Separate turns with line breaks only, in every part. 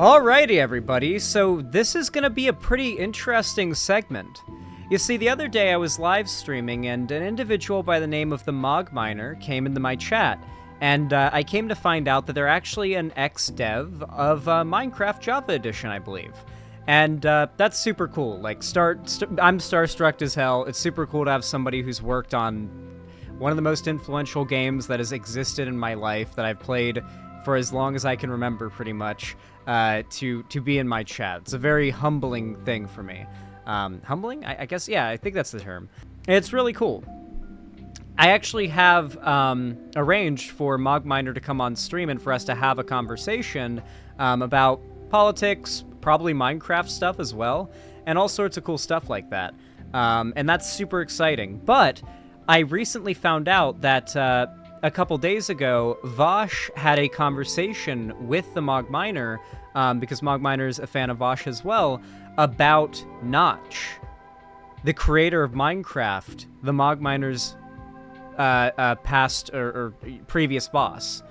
Alrighty, everybody, so this is going to be a pretty interesting segment. You see, the other day I was live streaming, and an individual by the name of the Mogminer came into my chat, and I came to find out that they're actually an ex-dev of Minecraft Java Edition, I believe. And that's super cool. Like, I'm starstruck as hell. It's super cool to have somebody who's worked on one of the most influential games that has existed in my life, that I've played for as long as I can remember, pretty much, to be in my chat. It's a very humbling thing for me. Humbling? I guess, yeah, I think that's the term. It's really cool. I actually have arranged for Mogminer to come on stream and for us to have a conversation about politics, probably Minecraft stuff as well, and all sorts of cool stuff like that. And that's super exciting. But I recently found out that a couple days ago, Vaush had a conversation with the Mogminer, because Mogminer's a fan of Vaush as well, about Notch, the creator of Minecraft, the Mogminer's past or previous boss,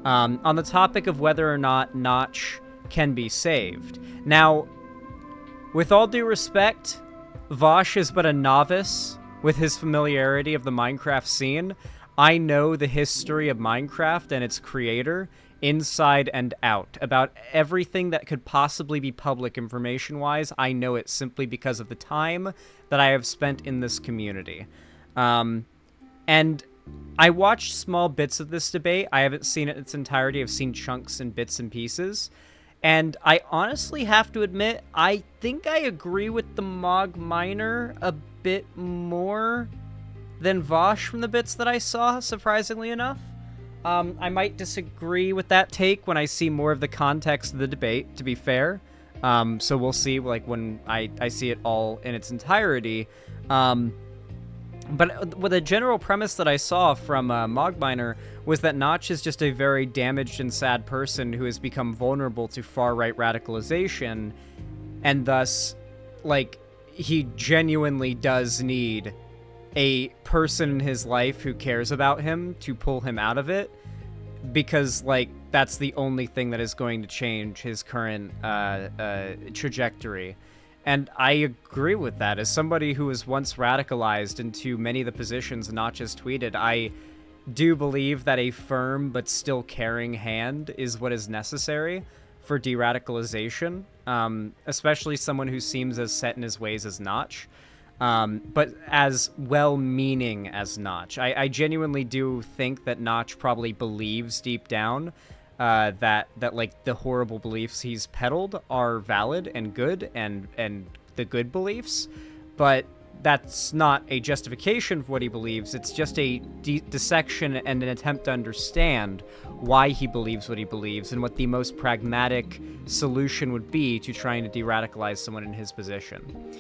on the topic of whether or not Notch can be saved. Now, with all due respect, Vaush is but a novice with his familiarity of the Minecraft scene. I know the history of Minecraft and its creator inside and out. About everything that could possibly be public information-wise, I know it simply because of the time that I have spent in this community. And I watched small bits of this debate. I haven't seen it in its entirety. I've seen chunks and bits and pieces. And I honestly have to admit, I think I agree with the Mogminer a bit more than Vaush from the bits that I saw, surprisingly enough. I might disagree with that take when I see more of the context of the debate, to be fair. So we'll see, like, when I see it all in its entirety. But with a general premise that I saw from Mogminer was that Notch is just a very damaged and sad person who has become vulnerable to far-right radicalization, and thus, like, he genuinely does need a person in his life who cares about him to pull him out of it, because, like, that's the only thing that is going to change his current trajectory. And I agree with that. As somebody who was once radicalized into many of the positions Notch has tweeted, I do believe that a firm but still caring hand is what is necessary for de-radicalization, especially someone who seems as set in his ways as Notch. But as well-meaning as Notch. I genuinely do think that Notch probably believes deep down that like the horrible beliefs he's peddled are valid and good and the good beliefs, but that's not a justification for what he believes. It's just a dissection and an attempt to understand why he believes what he believes and what the most pragmatic solution would be to trying to de-radicalize someone in his position.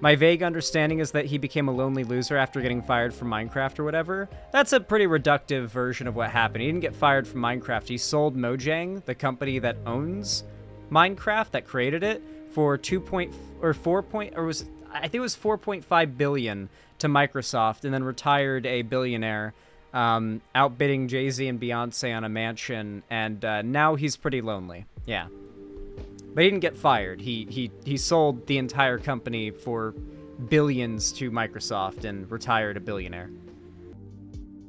My vague understanding is that he became a lonely loser after getting fired from Minecraft or whatever. That's a pretty reductive version of what happened. He didn't get fired from Minecraft. He sold Mojang, the company that owns Minecraft, that created it, for I think it was 4.5 billion to Microsoft, and then retired a billionaire, outbidding Jay-Z and Beyonce on a mansion, and now he's pretty lonely. Yeah. But he didn't get fired. He sold the entire company for billions to Microsoft and retired a billionaire.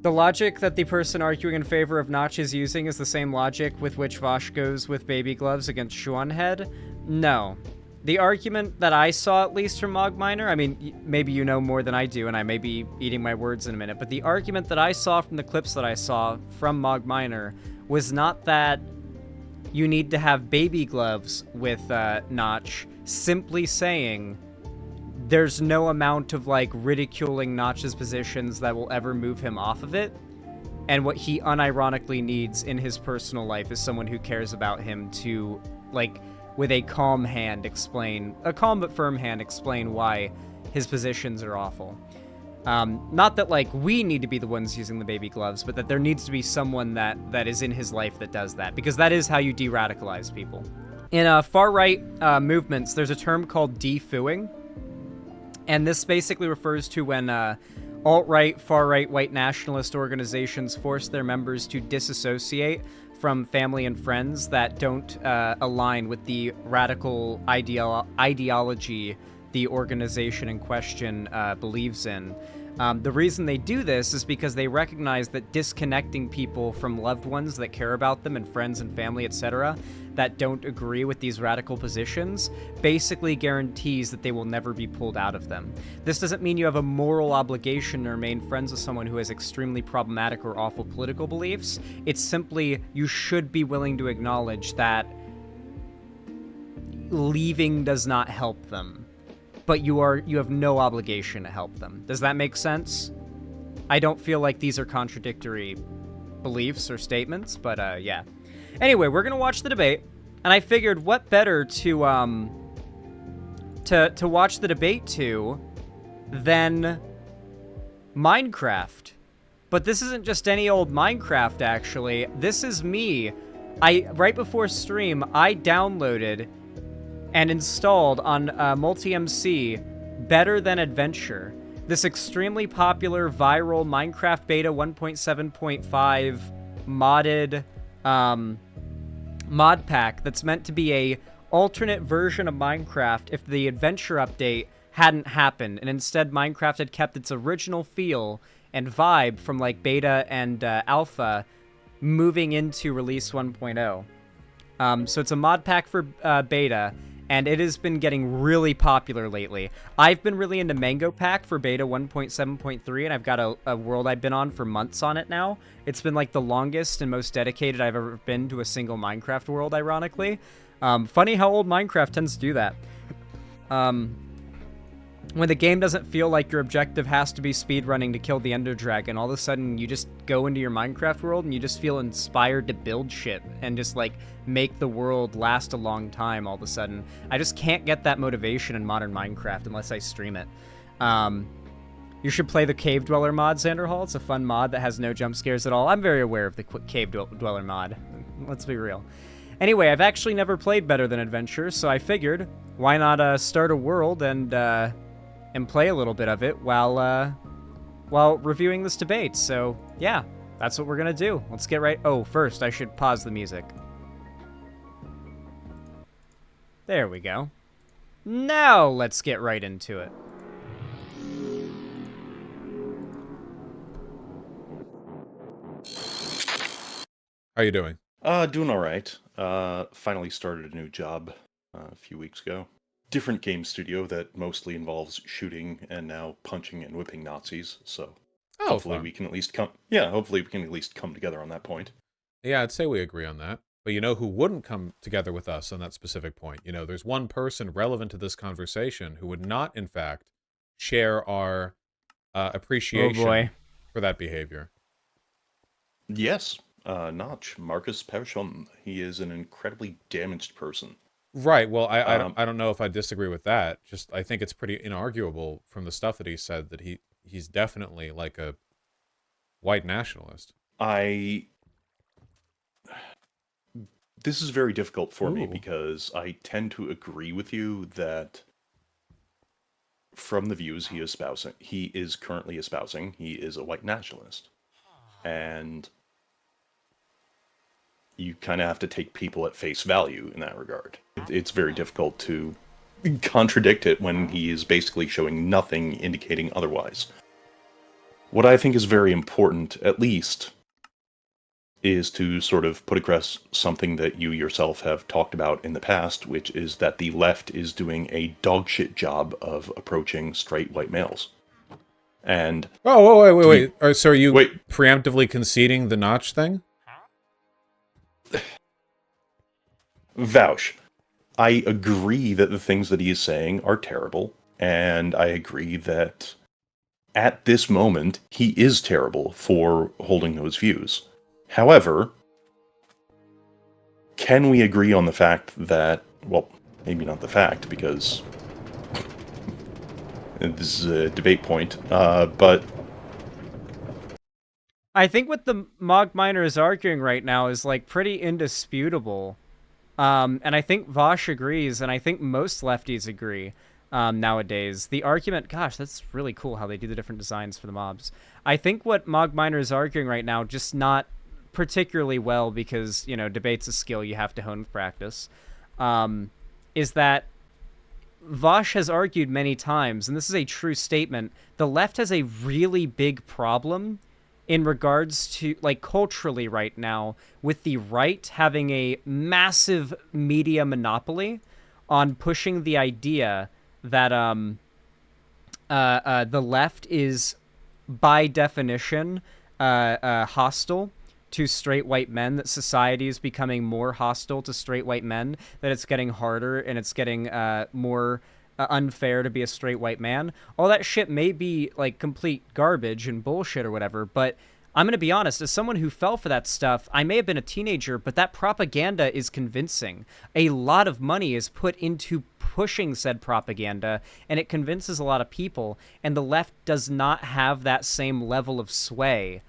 The logic that the person arguing in favor of Notch is using is the same logic with which Vaush goes with baby gloves against Shuanhead? No. The argument that I saw, at least from Mogminer, I mean, maybe you know more than I do, and I may be eating my words in a minute, but the argument that I saw from the clips that I saw from Mogminer was not that you need to have baby gloves with Notch, simply saying there's no amount of, like, ridiculing Notch's positions that will ever move him off of it. And what he unironically needs in his personal life is someone who cares about him to, like, with a calm but firm hand, explain why his positions are awful. Not that, like, we need to be the ones using the baby gloves, but that there needs to be someone that is in his life that does that, because that is how you de-radicalize people. In far-right movements, there's a term called defooing, and this basically refers to when alt-right, far-right, white nationalist organizations force their members to disassociate from family and friends that don't align with the radical ideology the organization in question believes in. The reason they do this is because they recognize that disconnecting people from loved ones that care about them and friends and family, etc., that don't agree with these radical positions basically guarantees that they will never be pulled out of them. This doesn't mean you have a moral obligation to remain friends with someone who has extremely problematic or awful political beliefs. It's simply you should be willing to acknowledge that leaving does not help them, but you have no obligation to help them. Does that make sense? I don't feel like these are contradictory beliefs or statements, but yeah. Anyway, we're gonna watch the debate, and I figured what better to watch the debate to than Minecraft. But this isn't just any old Minecraft, actually. This is me. Right before stream, I downloaded and installed on Multi-MC Better Than Adventure, this extremely popular viral Minecraft beta 1.7.5 modded mod pack that's meant to be a alternate version of Minecraft if the adventure update hadn't happened, and instead Minecraft had kept its original feel and vibe from like beta and alpha moving into release 1.0. So it's a mod pack for beta, and it has been getting really popular lately. I've been really into Mango Pack for beta 1.7.3, and I've got a world I've been on for months on it now. It's been like the longest and most dedicated I've ever been to a single Minecraft world, ironically. Funny how old Minecraft tends to do that. When the game doesn't feel like your objective has to be speedrunning to kill the Ender Dragon, all of a sudden you just go into your Minecraft world and you just feel inspired to build shit and just like make the world last a long time all of a sudden. I just can't get that motivation in modern Minecraft unless I stream it. You should play the Cave Dweller mod, Xanderhal. It's a fun mod that has no jump scares at all. I'm very aware of the Cave Dweller mod. Let's be real. Anyway, I've actually never played Better Than Adventure, so I figured, why not start a world and play a little bit of it while reviewing this debate. So yeah, that's what we're gonna do. Let's get right. Oh, first I should pause the music. There we go. Now let's get right into it.
How you doing?
Doing all right. Finally started a new job a few weeks ago. Different game studio that mostly involves shooting and now punching and whipping Nazis. So hopefully
fun.
we can at least come. Yeah, hopefully we can at least come together on that point.
Yeah, I'd say we agree on that. But you know who wouldn't come together with us on that specific point? You know, there's one person relevant to this conversation who would not, in fact, share our appreciation for that behavior.
Yes, Notch, Marcus Perchon. He is an incredibly damaged person.
Right. Well, I don't know if I disagree with that. Just I think it's pretty inarguable from the stuff that he said that he's definitely like a white nationalist.
This is very difficult for me because I tend to agree with you that from the views he is currently espousing, he is a white nationalist. And you kind of have to take people at face value in that regard. It's very difficult to contradict it when he is basically showing nothing indicating otherwise. What I think is very important, at least, is to sort of put across something that you yourself have talked about in the past, which is that the left is doing a dogshit job of approaching straight white males. And
wait. So are you preemptively conceding the Notch thing?
Vaush, I agree that the things that he is saying are terrible, and I agree that at this moment he is terrible for holding those views. However, can we agree on the fact that, well, maybe not the fact, because this is a debate point, but
I think what the Mog Miner is arguing right now is like pretty indisputable. And I think Vaush agrees, and I think most lefties agree. nowadays. The argument, gosh, that's really cool how they do the different designs for the mobs. I think what Mogminer is arguing right now, just not particularly well because, debate's a skill you have to hone with practice, is that Vaush has argued many times, and this is a true statement, the left has a really big problem in regards to, culturally right now, with the right having a massive media monopoly on pushing the idea that the left is, by definition, hostile to straight white men, that society is becoming more hostile to straight white men, that it's getting harder and it's getting more unfair to be a straight white man. All that shit may be complete garbage and bullshit or whatever, but I'm going to be honest, as someone who fell for that stuff, I may have been a teenager, but that propaganda is convincing. A lot of money is put into pushing said propaganda, and it convinces a lot of people, and the left does not have that same level of sway,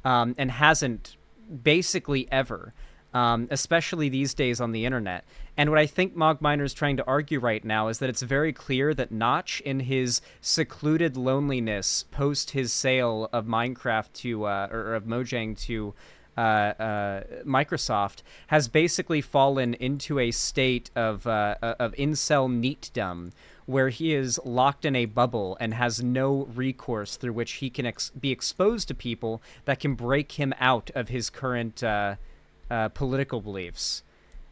and hasn't basically ever, especially these days on the internet. And what I think Mogminer is trying to argue right now is that it's very clear that Notch, in his secluded loneliness post his sale of Minecraft to or of Mojang to Microsoft, has basically fallen into a state of incel neatdom, where he is locked in a bubble and has no recourse through which he can be exposed to people that can break him out of his current political beliefs.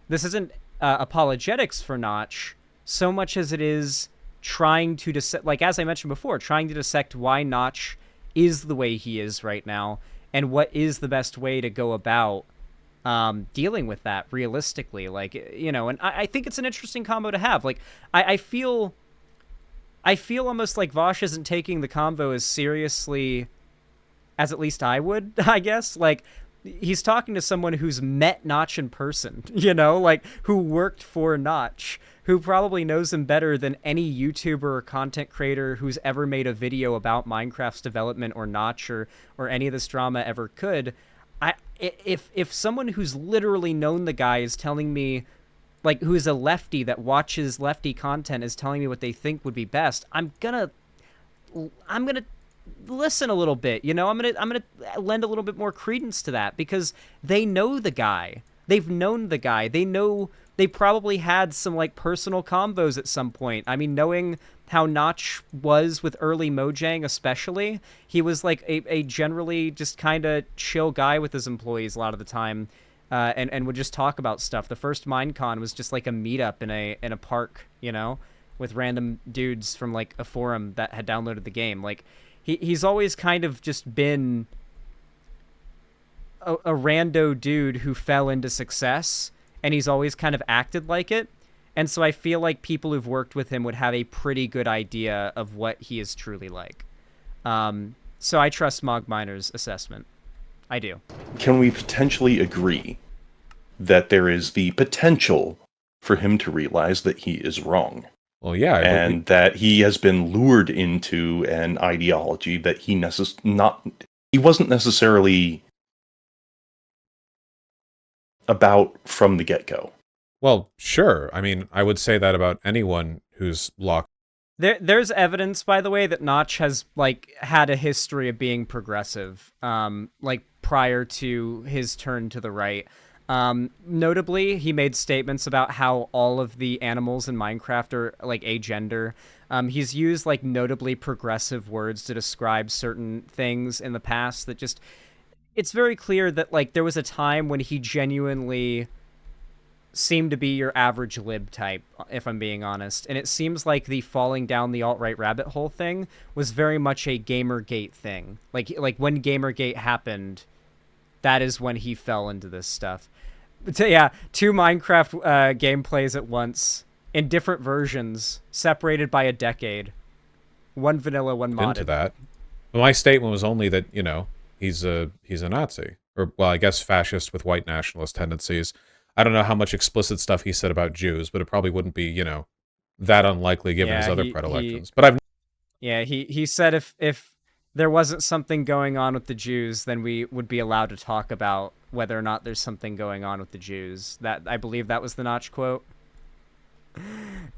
This isn't apologetics for Notch so much as it is trying to as I mentioned before, trying to dissect why Notch is the way he is right now and what is the best way to go about dealing with that realistically. And I think it's an interesting combo to have. I feel almost like Vaush isn't taking the convo as seriously as at least I would, I guess. He's talking to someone who's met Notch in person, who worked for Notch, who probably knows him better than any YouTuber or content creator who's ever made a video about Minecraft's development or Notch or any of this drama ever could. If someone who's literally known the guy is telling me, who's a lefty that watches lefty content, is telling me what they think would be best, I'm gonna listen a little bit. I'm gonna lend a little bit more credence to that, because they know the guy. They've known the guy. They probably had some personal combos at some point. I mean, knowing how Notch was with early Mojang especially, he was a generally just kind of chill guy with his employees a lot of the time, and would just talk about stuff. The first Minecon was just a meetup in a park, with random dudes from a forum that had downloaded the game. He's always kind of just been a rando dude who fell into success, and he's always kind of acted like it. And so I feel like people who've worked with him would have a pretty good idea of what he is truly like. So I trust Mogminer's assessment. I do.
Can we potentially agree that there is the potential for him to realize that he is wrong?
Well, yeah.
And that he has been lured into an ideology that he wasn't necessarily about from the get-go.
Well, sure. I mean, I would say that about anyone who's locked.
There's evidence, by the way, that Notch has had a history of being progressive, prior to his turn to the right. Notably, he made statements about how all of the animals in Minecraft are agender. He's used notably progressive words to describe certain things in the past that just, it's very clear that there was a time when he genuinely seemed to be your average lib type, if I'm being honest. And it seems like the falling down the alt-right rabbit hole thing was very much a Gamergate thing. Like when Gamergate happened, that is when he fell into this stuff. But yeah, 2 Minecraft gameplays at once in different versions, separated by a decade. One vanilla, one modded.
Into that. Well, my statement was only that, he's a Nazi. Or, well, I guess fascist with white nationalist tendencies. I don't know how much explicit stuff he said about Jews, but it probably wouldn't be, that unlikely given his other predilections.
He said if there wasn't something going on with the Jews, then we would be allowed to talk about whether or not there's something going on with the Jews. That, I believe that was the Notch quote.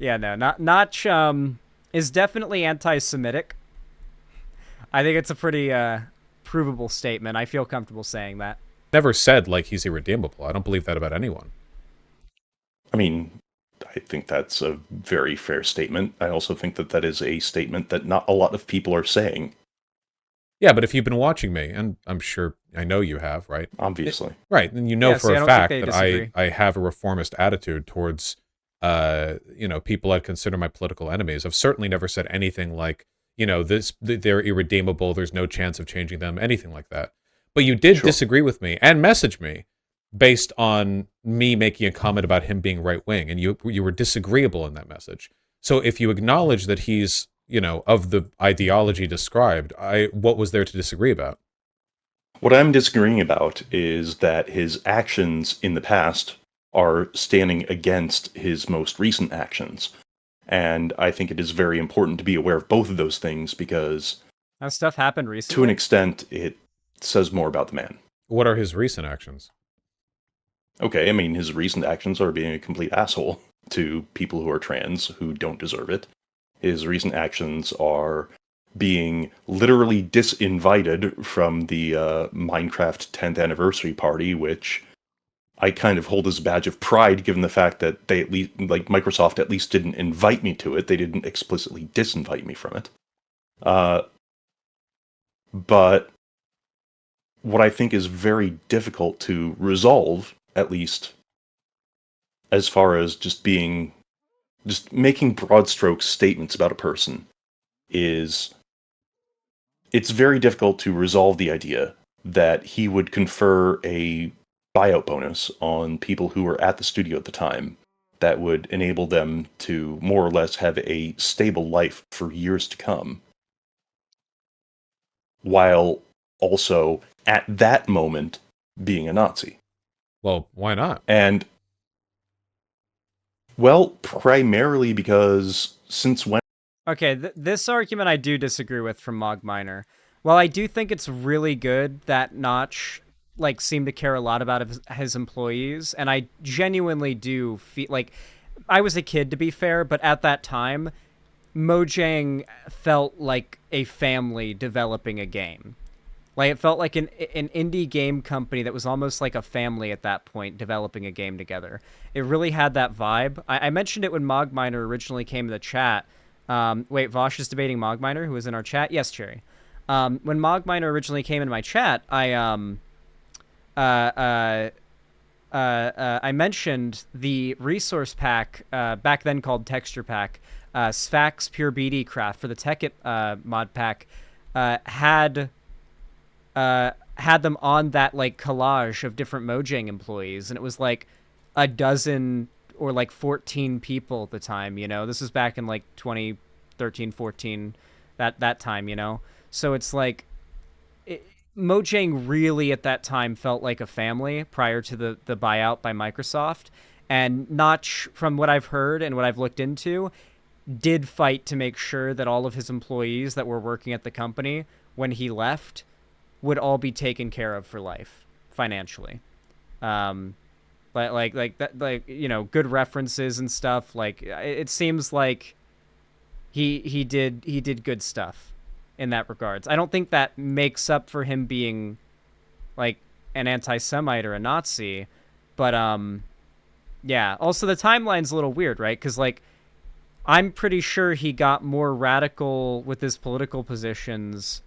Yeah, no, Notch, is definitely anti-Semitic. I think it's a pretty provable statement. I feel comfortable saying that.
Never said like he's irredeemable. I don't believe that about anyone.
I mean, I think that's a very fair statement. I also think that that is a statement that not a lot of people are saying.
Yeah, but if you've been watching me, and I'm sure I know you have, right?
Obviously.
Right, and you know
Yeah,
for
see, I
a
don't think
fact
they
that
disagree.
I have a reformist attitude towards people I'd consider my political enemies. I've certainly never said anything like, they're irredeemable, there's no chance of changing them, anything like that. But you did
Sure.
disagree with me and message me based on me making a comment about him being right wing, and you were disagreeable in that message. So if you acknowledge that he's, of the ideology described, what was there to disagree about?
What I'm disagreeing about is that his actions in the past are standing against his most recent actions. And I think it is very important to be aware of both of those things because,
That stuff happened
to an
recently.
extent, it says more about the man.
What are his recent actions?
Okay, I mean, his recent actions are being a complete asshole to people who are trans who don't deserve it. His recent actions are being literally disinvited from the Minecraft 10th anniversary party, which I kind of hold as a badge of pride, given the fact that they at least, like Microsoft, at least didn't invite me to it. They didn't explicitly disinvite me from it. But what I think is very difficult to resolve, at least as far as just making broad strokes statements about a person, is it's very difficult to resolve the idea that he would confer a buyout bonus on people who were at the studio at the time that would enable them to more or less have a stable life for years to come, while also at that moment being a Nazi.
Well, why not?
And, well, primarily because since when?
Okay, this argument I do disagree with from Mogminer. While I do think it's really good that Notch seemed to care a lot about his employees, and I genuinely do feel like I was a kid, to be fair, but at that time, Mojang felt like a family developing a game. Like, it felt like an indie game company that was almost like a family at that point, developing a game together. It really had that vibe. I mentioned it when Mogminer originally came to the chat. Wait, Vaush is debating Mogminer, who was in our chat? Yes, Cherry. When Mogminer originally came into my chat, I mentioned the resource pack, back then called Texture Pack, Sphax Pure BD Craft for the Tekkit mod pack, had them on that collage of different Mojang employees, and it was like a dozen or 14 people at the time. This was back in 2013, 14, that time. So it's like Mojang really at that time felt like a family prior to the buyout by Microsoft, and Notch, from what I've heard and what I've looked into, did fight to make sure that all of his employees that were working at the company when he left would all be taken care of for life financially. But good references and stuff. It seems like he did good stuff in that regards. I don't think that makes up for him being an anti-Semite or a Nazi, but yeah. Also, the timeline's a little weird, right? Because I'm pretty sure he got more radical with his political positions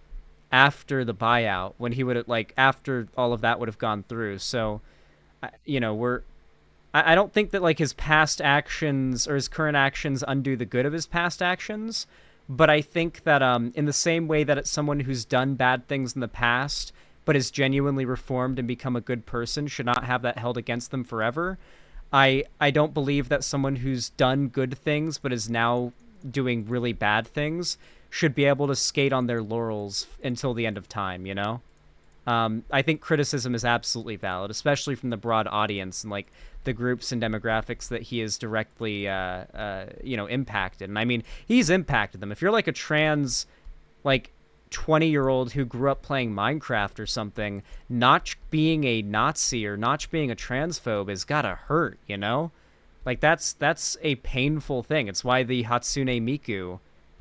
after the buyout, when he would have after all of that would have gone through. So I don't think that his past actions or his current actions undo the good of his past actions, but I think that in the same way that it's someone who's done bad things in the past but is genuinely reformed and become a good person should not have that held against them forever. I don't believe that someone who's done good things but is now doing really bad things should be able to skate on their laurels until the end of time, I think criticism is absolutely valid, especially from the broad audience and the groups and demographics that he has directly impacted. And I mean, he's impacted them. If you're a trans 20-year-old who grew up playing Minecraft or something, Notch being a Nazi or Notch being a transphobe has gotta hurt, That's a painful thing. It's why the Hatsune Miku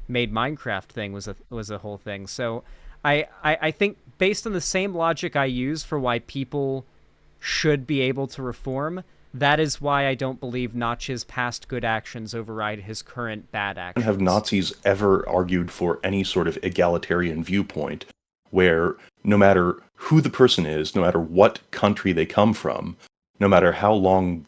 made Minecraft thing was a whole thing. So I think based on the same logic I use for why people should be able to reform, that is why I don't believe Notch's past good actions override his current bad actions.
Have Nazis ever argued for any sort of egalitarian viewpoint where no matter who the person is, no matter what country they come from, no matter how long...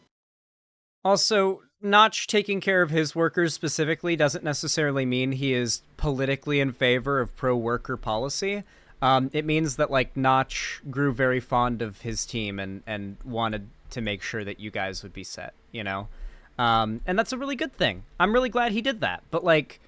Also, Notch taking care of his workers specifically doesn't necessarily mean he is politically in favor of pro-worker policy. It means that, like, Notch grew very fond of his team and wanted to make sure that you guys would be set, you know? And that's a really good thing. I'm really glad he did that. But, like,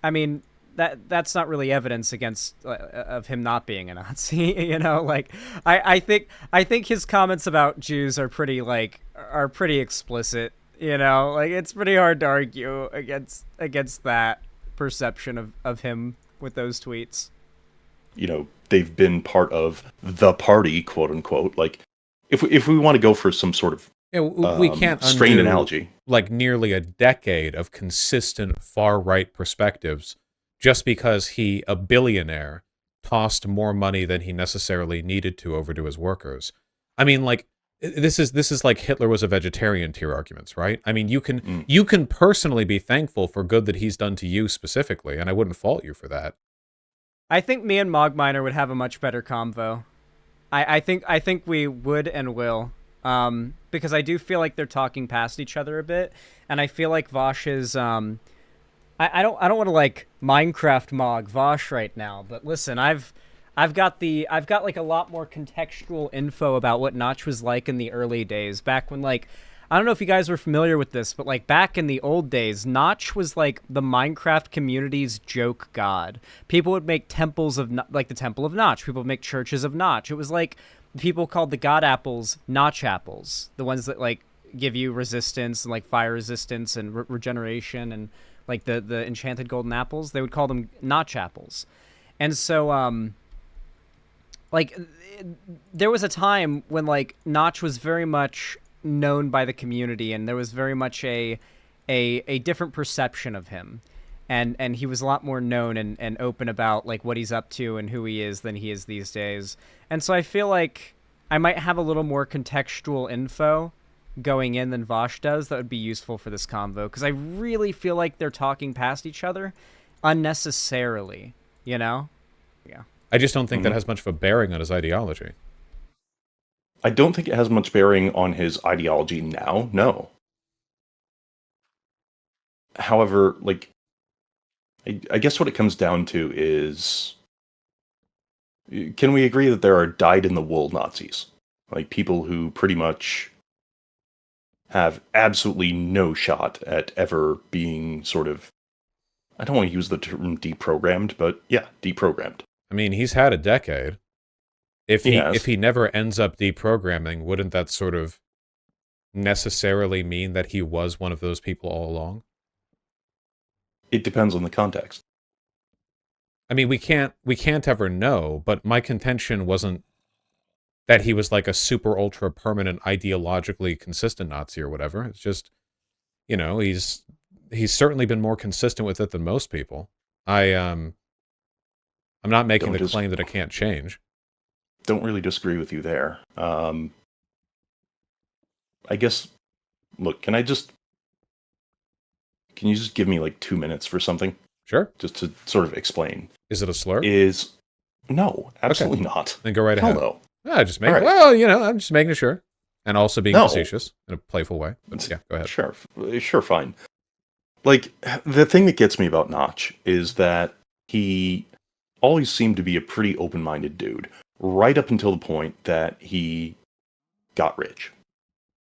I mean, that's not really evidence against of him not being a Nazi, you know? Like, I think his comments about Jews are pretty explicit, you know? Like, it's pretty hard to argue against that perception of him with those tweets.
You know, they've been part of the party, quote unquote. Like, if we want to go for some sort of
we can't
strained
undo,
analogy,
like nearly a decade of consistent far right perspectives, just because a billionaire tossed more money than he necessarily needed to over to his workers. I mean, like, this is like Hitler was a vegetarian tier arguments, right? I mean, you can personally be thankful for good that he's done to you specifically, and I wouldn't fault you for that.
I think me and Mogminer would have a much better convo. I think we would and will, because I do feel like they're talking past each other a bit, and I feel like Vaush is I don't want to like Minecraft Mog Vaush right now, but listen, I've got like a lot more contextual info about what Notch was like in the early days, back when, like, I don't know if you guys were familiar with this, but, like, back in the old days, Notch was, like, the Minecraft community's joke god. People would make temples of, like, the Temple of Notch. People would make churches of Notch. It was, like, people called the god apples Notch apples. The ones that, like, give you resistance and, like, fire resistance and regeneration and, like, the enchanted golden apples. They would call them Notch apples. And so, like, there was a time when, like, Notch was very much known by the community, and there was very much a different perception of him, and he was a lot more known and open about, like, what he's up to and who he is than he is these days. And so I feel like I might have a little more contextual info going in than Vaush does that would be useful for this convo, because I really feel like they're talking past each other unnecessarily, you know? Yeah.
I just don't think that has much of a bearing on his ideology.
I don't think it has much bearing on his ideology now, no. However, like, I guess what it comes down to is, can we agree that there are dyed-in-the-wool Nazis? Like, people who pretty much have absolutely no shot at ever being sort of, I don't want to use the term deprogrammed, but yeah, deprogrammed.
I mean, he's had a decade. If he never ends up deprogramming, wouldn't that sort of necessarily mean that he was one of those people all along?
It depends on the context.
I mean, we can't ever know, but my contention wasn't that he was like a super ultra permanent ideologically consistent Nazi or whatever. It's just, you know, he's certainly been more consistent with it than most people. I'm not making the claim that it can't change.
Don't really disagree with you there. I guess, look, can you just give me like 2 minutes for something?
Sure.
Just to sort of explain.
Is it a slur?
No, absolutely not.
Then go right ahead.
No.
Just make well, you know, I'm just making sure. And also being facetious in a playful way. Yeah, go ahead.
Sure, fine. Like, the thing that gets me about Notch is that he always seemed to be a pretty open-minded dude, right up until the point that he got rich.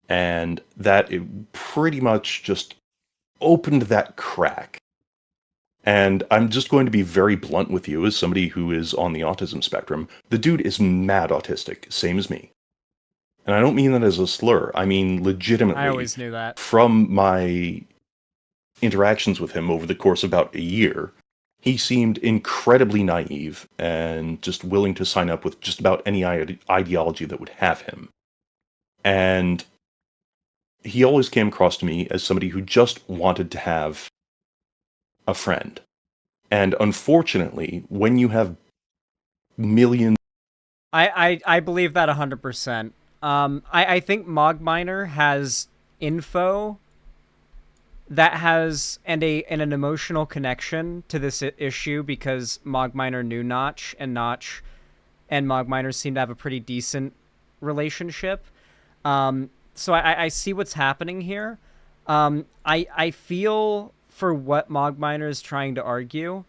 And that it pretty much just opened that crack. And I'm just going to be very blunt with you as somebody who is on the autism spectrum. The dude is mad autistic, same as me. And I don't mean that as a slur. I mean legitimately.
I always knew that.
From my interactions with him over the course of about a year, he seemed incredibly naive and just willing to sign up with just about any ideology that would have him. And he always came across to me as somebody who just wanted to have a friend. And unfortunately, when you have millions,
I believe that 100%. I think Mogminer has info that has and an emotional connection to this issue because Mogminer knew Notch, and Notch and Mogminer seem to have a pretty decent relationship. So I see what's happening here. I feel for what Mogminer is trying to argue,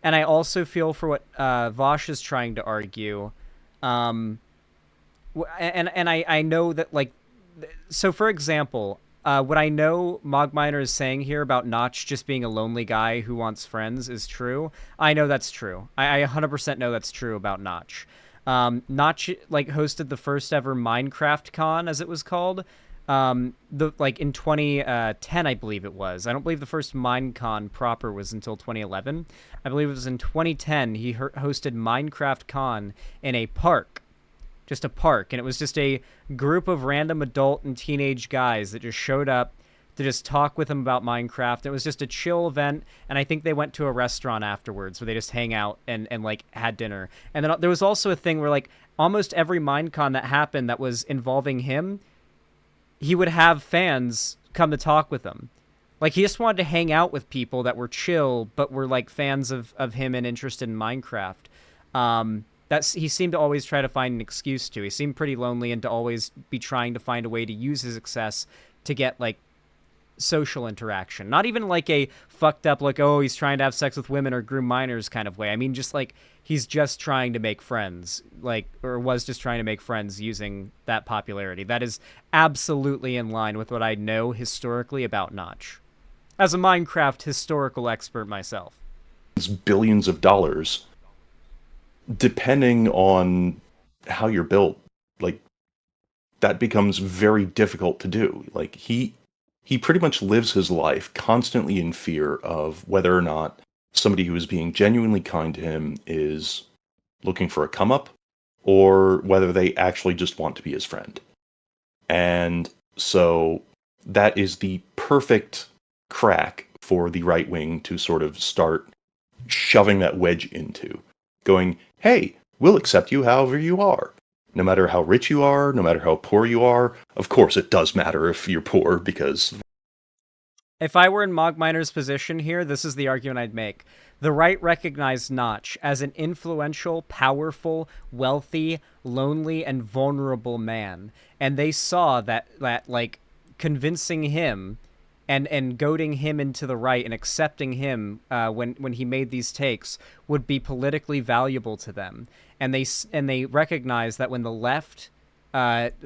and I also feel for what Vaush is trying to argue. And I know that, like, so for example, what I know Mogminer is saying here about Notch just being a lonely guy who wants friends is true. I know that's true. I 100% know that's true about Notch. Notch, like, hosted the first ever Minecraft Con, as it was called. In 2010, I believe it was. I don't believe the first Minecon proper was until 2011. I believe it was in 2010 he hosted Minecraft Con in a park. Just a park, and it was just a group of random adult and teenage guys that just showed up to just talk with him about Minecraft. It was just a chill event, and I think they went to a restaurant afterwards where they just hang out and like had dinner. And then there was also a thing where, like, almost every Minecon that happened that was involving him, he would have fans come to talk with him. Like, he just wanted to hang out with people that were chill but were like fans of him and interested in Minecraft. He seemed to always try to find an excuse to. He seemed pretty lonely and to always be trying to find a way to use his success to get, like, social interaction. Not even like a fucked up, like, oh, he's trying to have sex with women or groom minors kind of way. I mean, just like, he's just trying to make friends, like, or was just trying to make friends using that popularity. That is absolutely in line with what I know historically about Notch, as a Minecraft historical expert myself.
billions of dollars, depending on how you're built, like, that becomes very difficult to do. Like, he pretty much lives his life constantly in fear of whether or not somebody who is being genuinely kind to him is looking for a come up, or whether they actually just want to be his friend. And so that is the perfect crack for the right wing to sort of start shoving that wedge into, going, hey, we'll accept you however you are. No matter how rich you are, no matter how poor you are. Of course, it does matter if you're poor, because...
If I were in Mogminer's position here, this is the argument I'd make. The right recognized Notch as an influential, powerful, wealthy, lonely, and vulnerable man. And they saw that like, convincing him and goading him into the right and accepting him when he made these takes would be politically valuable to them. And they recognize that when the left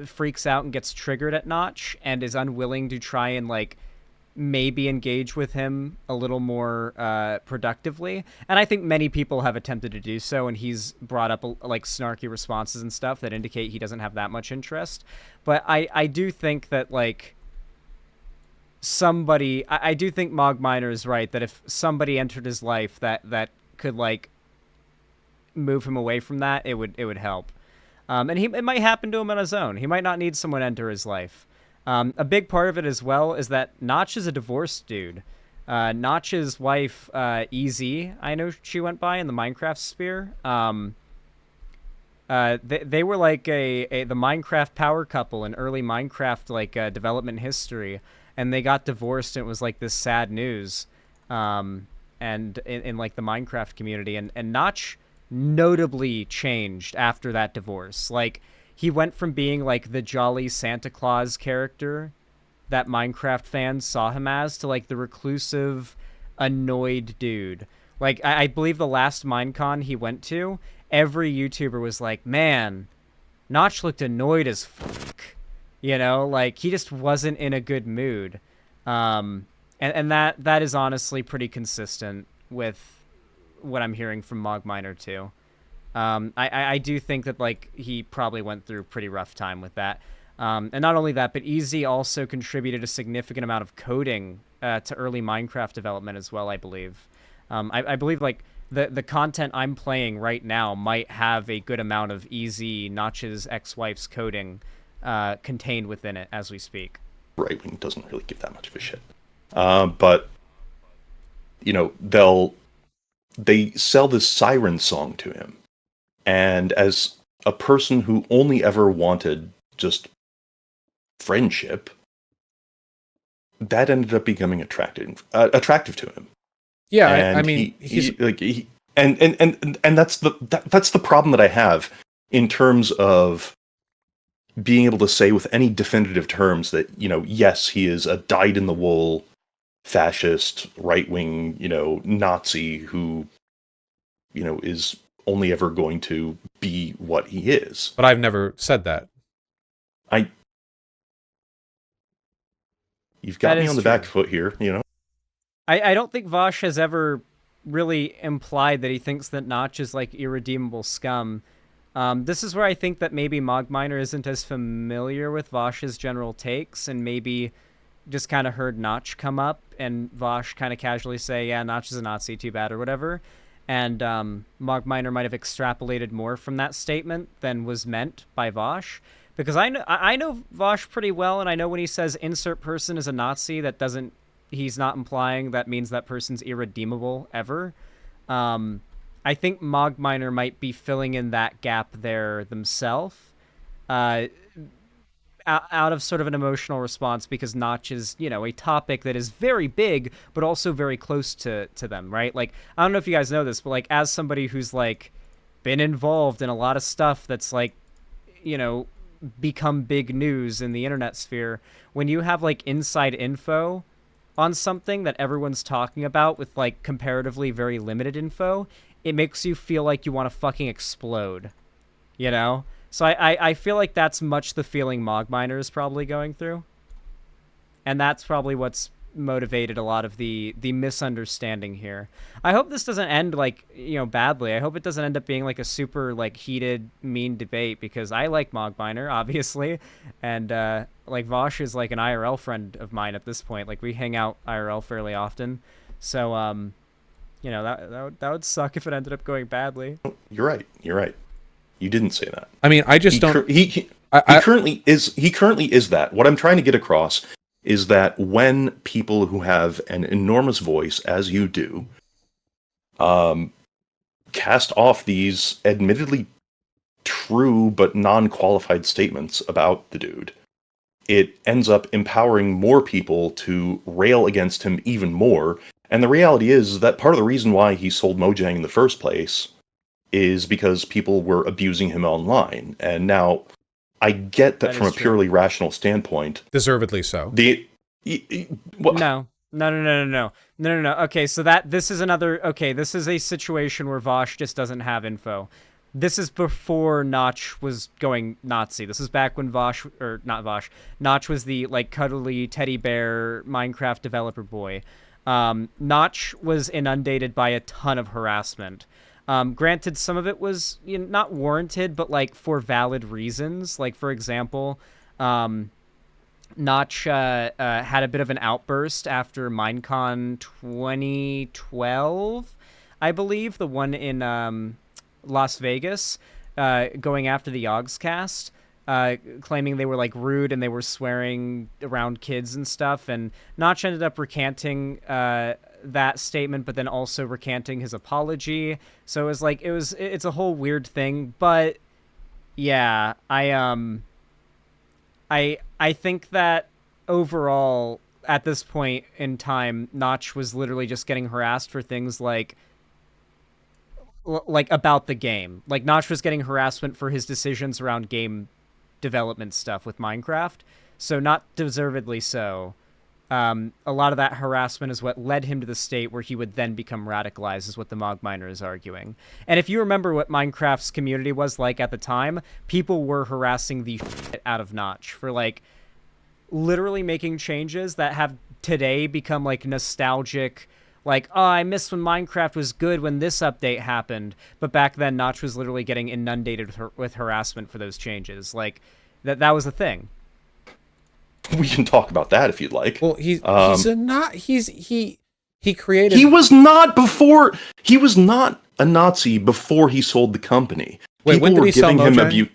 freaks out and gets triggered at Notch and is unwilling to try and, like, maybe engage with him a little more productively, and I think many people have attempted to do so, and he's brought up like snarky responses and stuff that indicate he doesn't have that much interest. But I do think that, like, I do think Mogminer is right that if somebody entered his life that could, like, move him away from that, it would help. And it might happen to him on his own. He might not need someone to enter his life. A big part of it as well is that Notch is a divorced dude. Notch's wife, Easy, I know she went by in the Minecraft sphere. They were like the Minecraft power couple in early Minecraft, like, development history, and they got divorced, and it was like this sad news. And in like the Minecraft community, and Notch notably changed after that divorce. Like, he went from being like the jolly Santa Claus character that Minecraft fans saw him as to, like, the reclusive, annoyed dude. Like, I believe the last Minecon he went to, every YouTuber was like, man, Notch looked annoyed as fuck. You know, like, he just wasn't in a good mood. And that is honestly pretty consistent with what I'm hearing from Mogminer too. I do think that, like, he probably went through a pretty rough time with that. And not only that, but Easy also contributed a significant amount of coding to early Minecraft development as well, I believe. I believe, like, the content I'm playing right now might have a good amount of Easy, Notch's ex-wife's coding contained within it as we speak.
Right wing doesn't really give that much of a shit. But, you know, they'll they sell this siren song to him. And as a person who only ever wanted just friendship, that ended up becoming attractive to him.
Yeah,
And
I mean,
and that's the problem that I have in terms of being able to say with any definitive terms that, yes, he is a dyed-in-the-wool fascist, right-wing, Nazi who, is only ever going to be what he is.
But I've never said that.
You've got me on the back foot here,
I don't think Vaush has ever really implied that he thinks that Notch is like irredeemable scum. This is where I think that maybe Mogminer isn't as familiar with Vaush's general takes, and maybe just kind of heard Notch come up, and Vaush kind of casually say, yeah, Notch is a Nazi, too bad, or whatever. And Mogminer might have extrapolated more from that statement than was meant by Vaush. Because I know Vaush pretty well, and I know when he says insert person is a Nazi, he's not implying that means that person's irredeemable ever. I think Mogminer might be filling in that gap there themselves, out of sort of an emotional response, because Notch is, a topic that is very big, but also very close to them, right? Like, I don't know if you guys know this, but like, as somebody who's like been involved in a lot of stuff that's like, become big news in the internet sphere, when you have like inside info on something that everyone's talking about with like comparatively very limited info, it makes you feel like you want to fucking explode, So I feel like that's much the feeling Mogminer is probably going through. And that's probably what's motivated a lot of the misunderstanding here. I hope this doesn't end like, badly. I hope it doesn't end up being like a super like heated, mean debate, because I like Mogminer, obviously. And like Vaush is like an IRL friend of mine at this point. Like we hang out IRL fairly often. So that would suck if it ended up going badly.
You're right. You didn't say that.
I mean, I just don't.
He currently is that. What I'm trying to get across is that when people who have an enormous voice, as you do, cast off these admittedly true but non-qualified statements about the dude, it ends up empowering more people to rail against him even more. And the reality is that part of the reason why he sold Mojang in the first place is because people were abusing him online. And now, I get that from a purely rational standpoint.
Deservedly so.
No. Okay, so this is a situation where Vaush just doesn't have info. This is before Notch was going Nazi. This is back when Notch was the like cuddly teddy bear Minecraft developer boy. Notch was inundated by a ton of harassment. Granted, some of it was not warranted, but like for valid reasons. Like, for example, Notch had a bit of an outburst after Minecon 2012, I believe, the one in Las Vegas, going after the Yogscast, claiming they were like rude and they were swearing around kids and stuff. And Notch ended up recanting that statement, but then also recanting his apology. So it was like it's a whole weird thing. But yeah, I think that overall at this point in time, Notch was literally just getting harassed for things like about the game. Like Notch was getting harassment for his decisions around game development stuff with Minecraft. So not deservedly so. A lot of that harassment is what led him to the state where he would then become radicalized, is what the Mogminer is arguing. And if you remember what Minecraft's community was like at the time, people were harassing the shit out of Notch for like literally making changes that have today become like nostalgic. Like, oh, I miss when Minecraft was good when this update happened. But back then, Notch was literally getting inundated with harassment for those changes. Like, that was a thing.
We can talk about that if you'd like.
Well, he created.
He was not a Nazi before he sold the company.
Wait, when did he sell Mojang?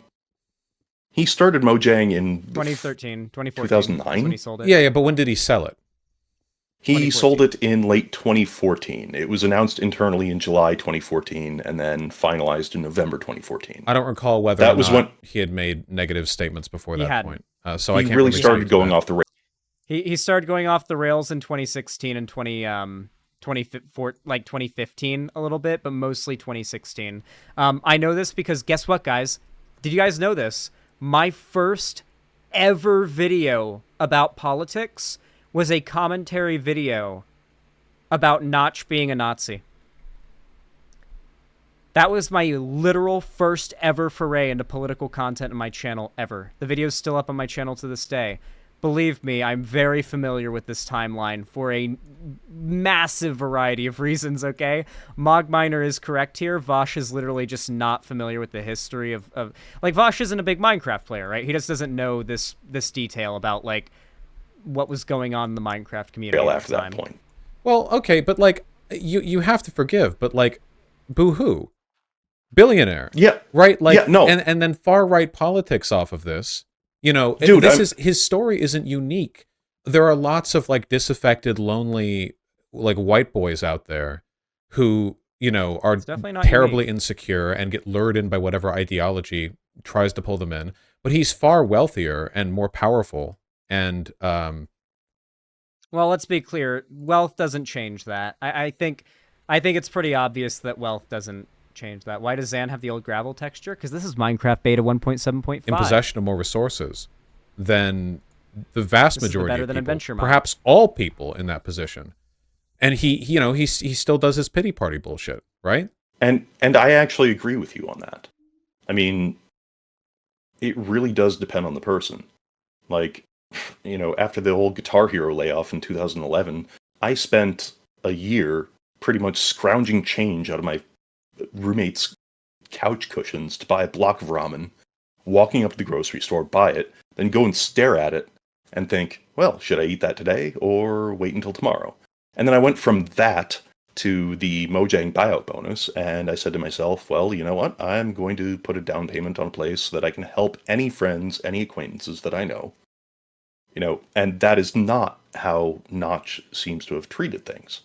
He started Mojang in
2013, 2014.
2009?
When he sold it.
Yeah, but when did he sell it?
He sold it in late 2014. It was announced internally in July 2014 and then finalized in November 2014.
I don't recall whether
That
or
was
not
when
he had made negative statements before
He
that
hadn't.
point. So I
he
can't
really
speak
started
to
going
that.
off the rails.
He started going off the rails in 2016 and 2015 a little bit, but mostly 2016. I know this because guess what, guys? Did you guys know this? My first ever video about politics was a commentary video about Notch being a Nazi. That was my literal first ever foray into political content on my channel ever. The video's still up on my channel to this day. Believe me, I'm very familiar with this timeline for a massive variety of reasons, okay? Mogminer is correct here. Vaush is literally just not familiar with the history of... Like, Vaush isn't a big Minecraft player, right? He just doesn't know this detail about, like, what was going on in the Minecraft community at
After
the time.
that point.
Well, okay, but like you have to forgive, but like, boo-hoo, billionaire,
Yeah,
right? Like,
yeah, no,
and then far right politics off of this. You know,
dude,
his story isn't unique. There are lots of like disaffected, lonely, like white boys out there who, you know, are terribly insecure and get lured in by whatever ideology tries to pull them in. But he's far wealthier and more powerful. And
well, let's be clear. Wealth doesn't change that. I think it's pretty obvious that wealth doesn't change that. Why does Xan have the old gravel texture? Because this is Minecraft beta 1.7.5.
In possession of more resources than the vast majority of people, perhaps all people in that position. And he still does his pity party bullshit, right?
And I actually agree with you on that. I mean, it really does depend on the person. Like, you know, after the whole Guitar Hero layoff in 2011, I spent a year pretty much scrounging change out of my roommate's couch cushions to buy a block of ramen, walking up to the grocery store, buy it, then go and stare at it and think, well, should I eat that today or wait until tomorrow? And then I went from that to the Mojang buyout bonus, and I said to myself, well, you know what? I'm going to put a down payment on a place so that I can help any friends, any acquaintances that I know. You know, and that is not how Notch seems to have treated things.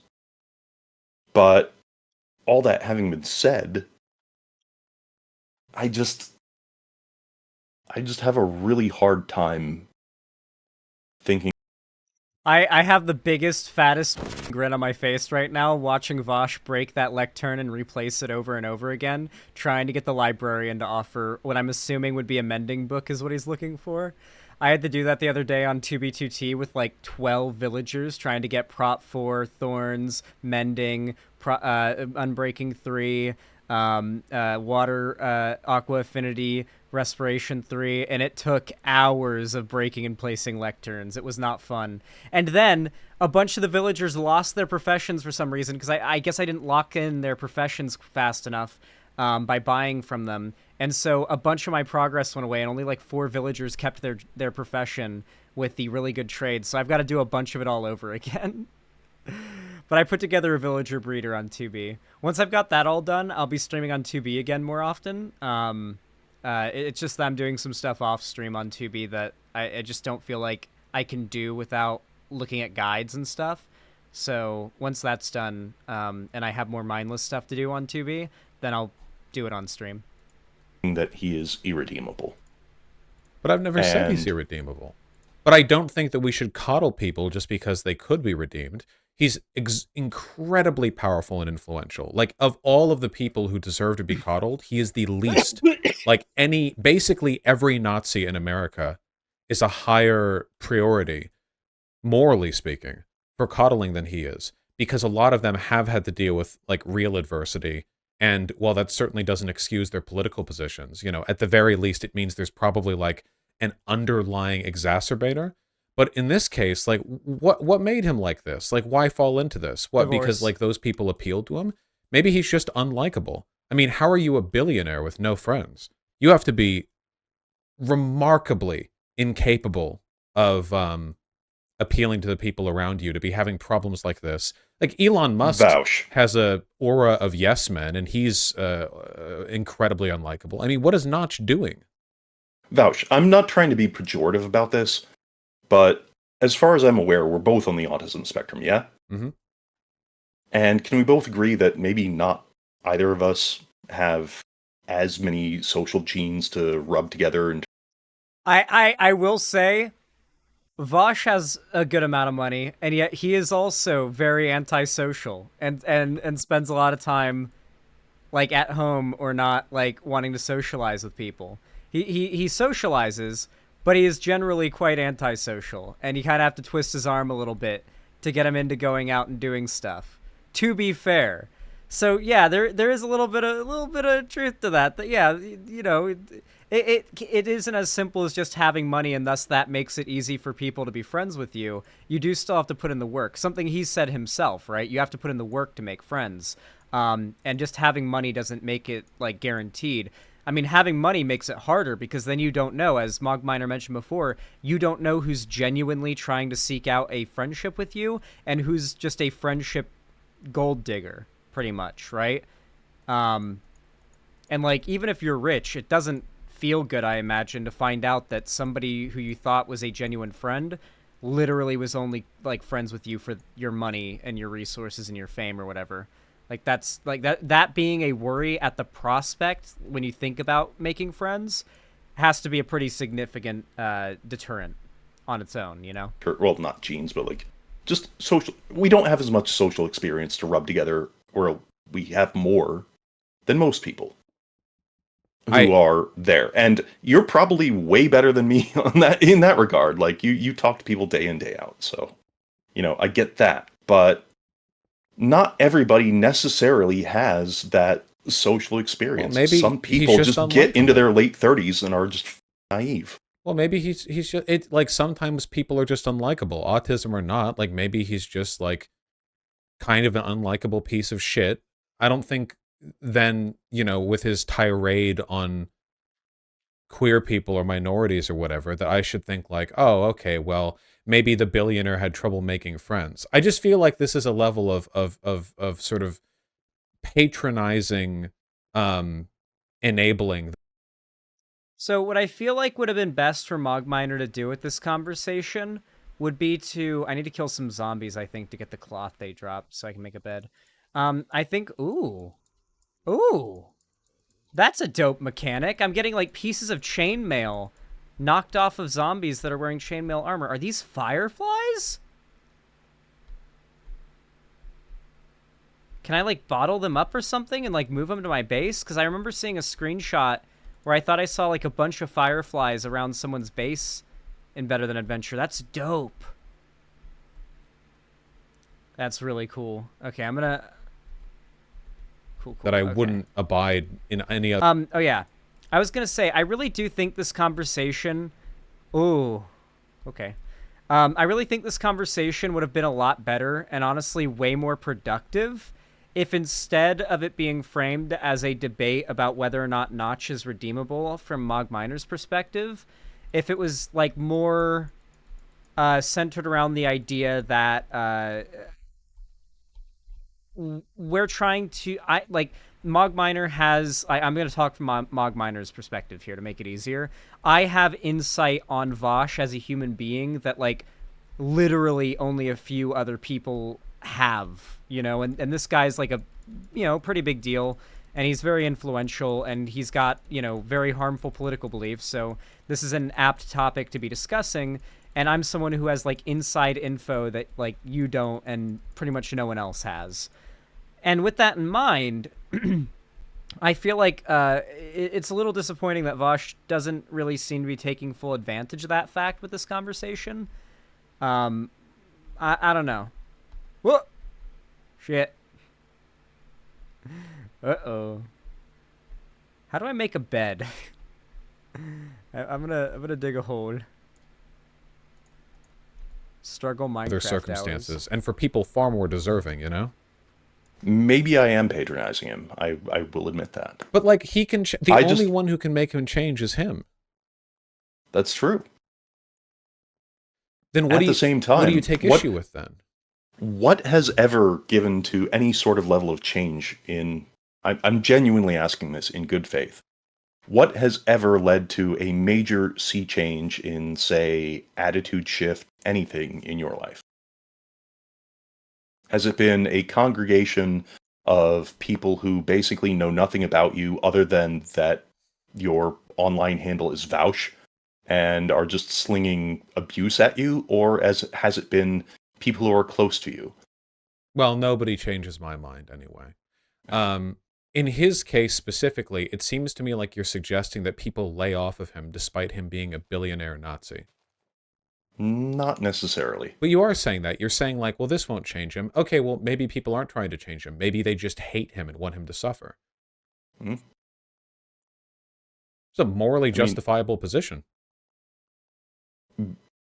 But all that having been said, I just have a really hard time thinking.
I have the biggest, fattest grin on my face right now watching Vaush break that lectern and replace it over and over again, trying to get the librarian to offer what I'm assuming would be a mending book is what he's looking for. I had to do that the other day on 2B2T with like 12 villagers trying to get Prop 4, Thorns, Mending, Unbreaking 3, Water, Aqua Affinity, Respiration 3, and it took hours of breaking and placing lecterns. It was not fun. And then a bunch of the villagers lost their professions for some reason, because I guess I didn't lock in their professions fast enough by buying from them. And so a bunch of my progress went away, and only like 4 villagers kept their profession with the really good trade. So I've got to do a bunch of it all over again. But I put together a villager breeder on 2B. Once I've got that all done, I'll be streaming on 2B again more often. It's just that I'm doing some stuff off stream on 2B that I just don't feel like I can do without looking at guides and stuff. So once that's done, and I have more mindless stuff to do on 2B, then I'll do it on stream.
That he is irredeemable.
But I've never said he's irredeemable. But I don't think that we should coddle people just because they could be redeemed. He's incredibly powerful and influential. Like, of all of the people who deserve to be coddled, he is the least. Like, basically every Nazi in America is a higher priority, morally speaking, for coddling than he is. Because a lot of them have had to deal with, like, real adversity. And while that certainly doesn't excuse their political positions, you know, at the very least, it means there's probably, like, an underlying exacerbator. But in this case, like, what made him like this? Like, why fall into this? What,
Divorce.
because, like, those people appealed to him? Maybe he's just unlikable. I mean, how are you a billionaire with no friends? You have to be remarkably incapable of appealing to the people around you to be having problems like this. Like, Elon Musk
Vaush
has a aura of yes men, and he's incredibly unlikable. I mean, what is Notch doing?
Vaush, I'm not trying to be pejorative about this, but as far as I'm aware, we're both on the autism spectrum, yeah?
Mm-hmm.
And can we both agree that maybe not either of us have as many social genes to rub together? And
I will say, Vaush has a good amount of money, and yet he is also very antisocial and spends a lot of time like at home or not like wanting to socialize with people. He socializes, but he is generally quite antisocial, and you kind of have to twist his arm a little bit to get him into going out and doing stuff. To be fair, so yeah, there is a little bit of truth to that. That yeah, you know, it isn't as simple as just having money, and thus that makes it easy for people to be friends with you. You do still have to put in the work. Something he said himself, right? You have to put in the work to make friends. And just having money doesn't make it like guaranteed. I mean, having money makes it harder because then you don't know, as Mogminer mentioned before, you don't know who's genuinely trying to seek out a friendship with you and who's just a friendship gold digger, pretty much, right? And like, even if you're rich, it doesn't feel good, I imagine, to find out that somebody who you thought was a genuine friend literally was only like friends with you for your money and your resources and your fame or whatever. Like that's like that being a worry at the prospect when you think about making friends has to be a pretty significant deterrent on its own, you know?
well, not genes, but like just social. We don't have as much social experience to rub together, or we have more than most people who are there. And you're probably way better than me on that in that regard. Like you talk to people day in, day out. So, you know, I get that. But not everybody necessarily has that social experience.
Well, maybe
some people just get into their late 30s and are just naive.
Well, maybe he's just, it like sometimes people are just unlikable, autism or not. Like maybe he's just like kind of an unlikable piece of shit. I don't think then, you know, with his tirade on queer people or minorities or whatever, that I should think like, oh, okay, well, maybe the billionaire had trouble making friends. I just feel like this is a level of sort of patronizing, enabling.
So what I feel like would have been best for Mogminer to do with this conversation would be to... I need to kill some zombies, I think, to get the cloth they drop so I can make a bed. I think... Ooh. That's a dope mechanic. I'm getting, like, pieces of chainmail knocked off of zombies that are wearing chainmail armor. Are these fireflies? Can I, like, bottle them up or something and, like, move them to my base? Because I remember seeing a screenshot where I thought I saw, like, a bunch of fireflies around someone's base in Better Than Adventure. That's dope. That's really cool. Okay, I'm gonna... Cool.
That I wouldn't abide in any other...
Oh, yeah. I was gonna say, I really do think this conversation... Ooh. Okay. I really think this conversation would have been a lot better and honestly way more productive if instead of it being framed as a debate about whether or not Notch is redeemable from Mogminer's perspective, if it was like more centered around the idea that we're trying to... Mogminer has... I'm going to talk from Mogminer's perspective here to make it easier. I have insight on Vaush as a human being that, like, literally only a few other people have, you know? And this guy's, like, a, you know, pretty big deal, and he's very influential, and he's got, you know, very harmful political beliefs, so this is an apt topic to be discussing, and I'm someone who has, like, inside info that, like, you don't and pretty much no one else has. And with that in mind... I feel like it's a little disappointing that Vaush doesn't really seem to be taking full advantage of that fact with this conversation. I don't know. Whoa! Shit. Uh-oh. How do I make a bed? I'm gonna dig a hole. Struggle Minecraft
other circumstances.
hours.
And for people far more deserving, you know?
Maybe I am patronizing him. I will admit that.
But, like, he can... the only one who can make him change is him.
That's true.
Then what
At the same time,
what do you take issue with, then?
What has ever given to any sort of level of change in... I'm genuinely asking this in good faith. What has ever led to a major sea change in, say, attitude shift anything in your life? Has it been a congregation of people who basically know nothing about you other than that your online handle is Vaush and are just slinging abuse at you? Or has it been people who are close to you?
Well, nobody changes my mind anyway. In his case specifically, it seems to me like you're suggesting that people lay off of him despite him being a billionaire Nazi.
Not necessarily.
But you are saying that. You're saying like, well, this won't change him. Okay, well, maybe people aren't trying to change him. Maybe they just hate him and want him to suffer.
Hmm?
It's a morally justifiable position.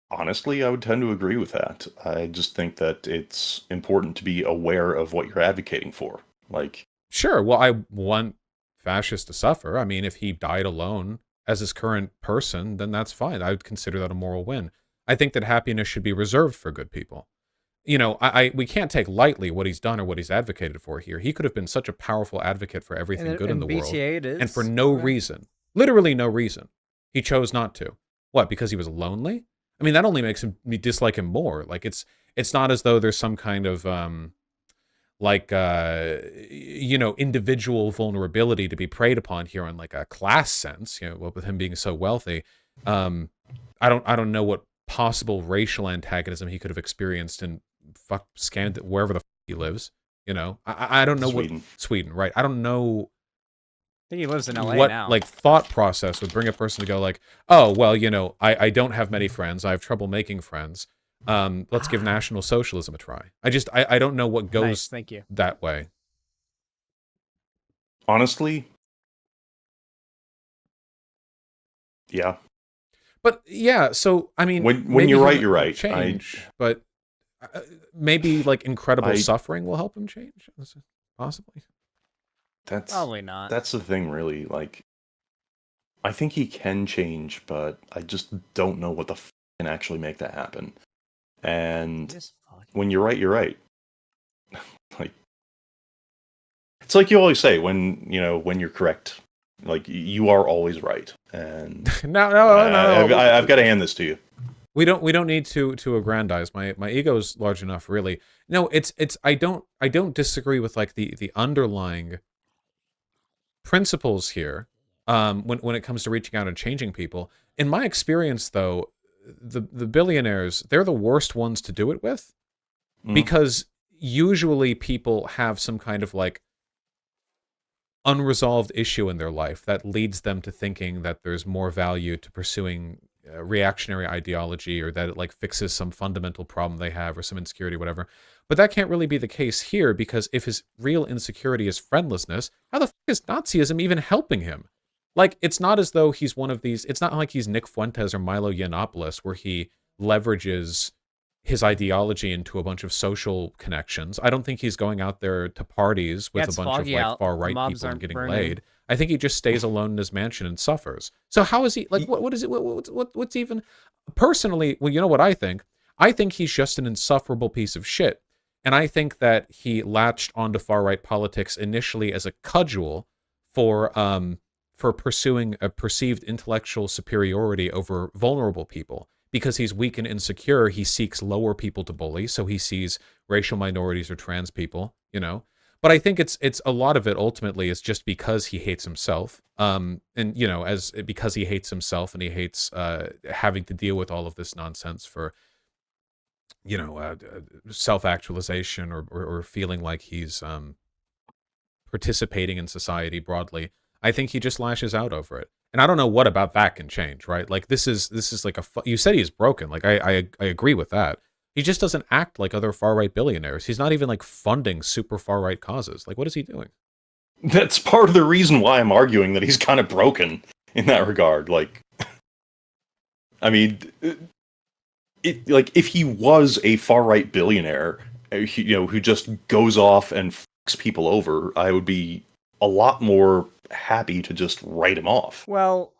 Honestly, I would tend to agree with that. I just think that it's important to be aware of what you're advocating for. Like,
sure, well, I want fascists to suffer. I mean, if he died alone as his current person, then that's fine. I would consider that a moral win. I think that happiness should be reserved for good people. You know, we can't take lightly what he's done or what he's advocated for here. He could have been such a powerful advocate for everything good in the world.
BTA it is.
And for no reason, literally no reason, he chose not to. What, because he was lonely? I mean, that only makes me dislike him more. Like, it's not as though there's some kind of, you know, individual vulnerability to be preyed upon here in like a class sense, you know, with him being so wealthy. I don't know what possible racial antagonism he could have experienced in wherever the he lives. You know, I don't know
Sweden.
what Sweden, right? I don't know.
I think he lives in LA
what
now.
like thought process would bring a person to go like, oh well, you know, I don't have many friends. I have trouble making friends. Let's give National Socialism a try. I don't know what goes
Nice, thank you.
that way.
honestly, yeah.
But yeah, so I mean,
When
maybe
you're
he'll
right, you're right.
change, but maybe like incredible suffering will help him change, possibly.
That's
Probably not.
That's the thing, really. Like, I think he can change, but I just don't know what the can actually make that happen. And when you're right, you're right. Like, it's like you always say, when you're correct, like you are always right. And
no,
I've got to hand this to you.
We don't need to aggrandize. My ego is large enough, really. No, it's I don't disagree with like the underlying principles here. When it comes to reaching out and changing people, in my experience, though, the billionaires, they're the worst ones to do it with, because usually people have some kind of like unresolved issue in their life that leads them to thinking that there's more value to pursuing reactionary ideology, or that it like fixes some fundamental problem they have or some insecurity, whatever. But that can't really be the case here, because if his real insecurity is friendlessness, how the fuck is Nazism even helping him? Like, it's not as though he's one of these, it's not like he's Nick Fuentes or Milo Yiannopoulos, where he leverages his ideology into a bunch of social connections. I don't think he's going out there to parties with a bunch of like far-right people and getting laid. I think he just stays alone in his mansion and suffers. So how is he, like, what is it, what's even, personally, well, you know what I think? I think he's just an insufferable piece of shit. And I think that he latched onto far-right politics initially as a cudgel for pursuing a perceived intellectual superiority over vulnerable people. Because he's weak and insecure, he seeks lower people to bully, so he sees racial minorities or trans people, you know? But I think it's a lot of it ultimately is just because he hates himself. And, you know, because he hates himself and he hates having to deal with all of this nonsense for, you know, self-actualization or feeling like he's participating in society broadly. I think he just lashes out over it. And I don't know what about that can change, right? Like, this is like you said he's broken. Like, I agree with that. He just doesn't act like other far-right billionaires. He's not even like funding super far-right causes. Like, what is he doing?
That's part of the reason why I'm arguing that he's kind of broken in that regard. Like, I mean, like if he was a far-right billionaire, you know, who just goes off and fucks people over, I would be a lot more happy to just write him off.
Well,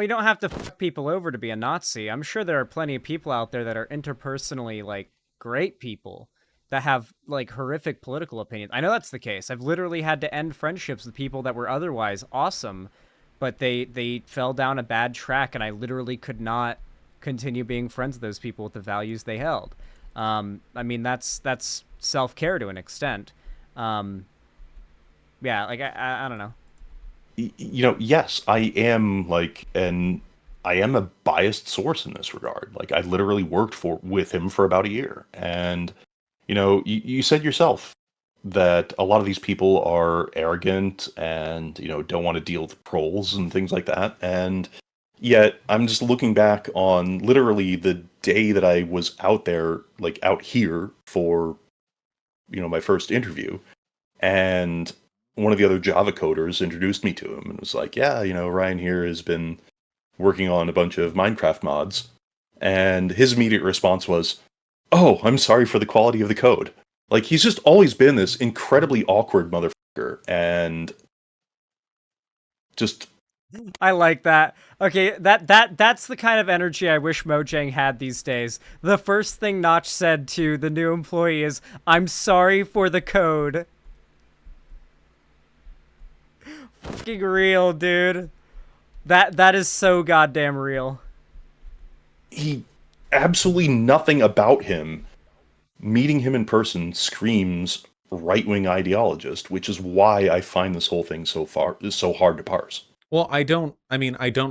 you
don't have to fuck people over to be a Nazi. I'm sure there are plenty of people out there that are interpersonally, like, great people that have, like, horrific political opinions. I know that's the case. I've literally had to end friendships with people that were otherwise awesome, but they fell down a bad track, and I literally could not continue being friends with those people with the values they held. I mean, that's self-care to an extent. Um, yeah, like I don't know.
Yes, I am a biased source in this regard. Like, I literally worked with him for about a year, and you said yourself that a lot of these people are arrogant and don't want to deal with trolls and things like that. And yet, I'm just looking back on literally the day that I was out there, like out here for my first interview, and one of the other Java coders introduced me to him and was like, "Yeah, Ryan here has been working on a bunch of Minecraft mods." And his immediate response was, "Oh, I'm sorry for the quality of the code." Like, he's just always been this incredibly awkward motherfucker, and just
I like that. Okay, that's the kind of energy I wish Mojang had these days. The first thing Notch said to the new employee is, "I'm sorry for the code." Fucking real, dude. That is so goddamn real.
he absolutely nothing about him, meeting him in person, screams right-wing ideologist, which is why I find this whole thing so hard to parse.
Well, I don't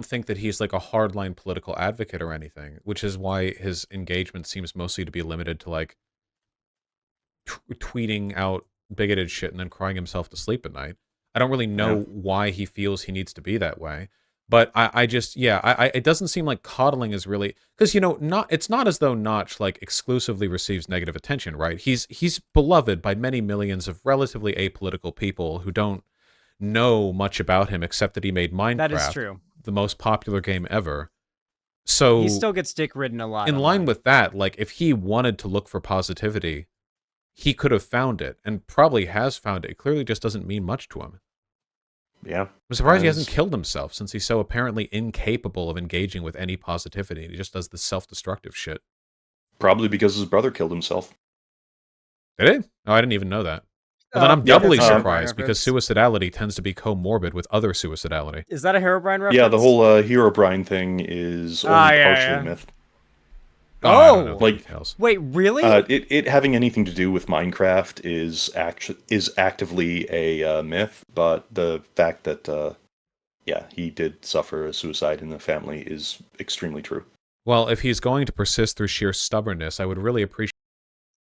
think that he's like a hardline political advocate or anything, which is why his engagement seems mostly to be limited to like tweeting out bigoted shit and then crying himself to sleep at night. I don't really know why he feels he needs to be that way. But I just, yeah, it doesn't seem like coddling is really, because, it's not as though Notch, like, exclusively receives negative attention, right? He's beloved by many millions of relatively apolitical people who don't know much about him except that he made Minecraft.
That is true.
The most popular game ever. So
he still gets dick ridden a lot.
In line with that, like, if he wanted to look for positivity, he could have found it, and probably has found it. It clearly just doesn't mean much to him.
Yeah.
I'm surprised he hasn't killed himself, since he's so apparently incapable of engaging with any positivity. He just does this self-destructive shit.
Probably because his brother killed himself.
Did he? Oh, I didn't even know that. Well, then I'm doubly surprised, because suicidality tends to be comorbid with other suicidality.
Is that a Herobrine reference?
Yeah, the whole Herobrine thing is only partially myth.
Oh,
like,
wait, really?
It having anything to do with Minecraft is actively a myth, but the fact that he did suffer a suicide in the family is extremely true.
Well, if he's going to persist through sheer stubbornness, I would really appreciate.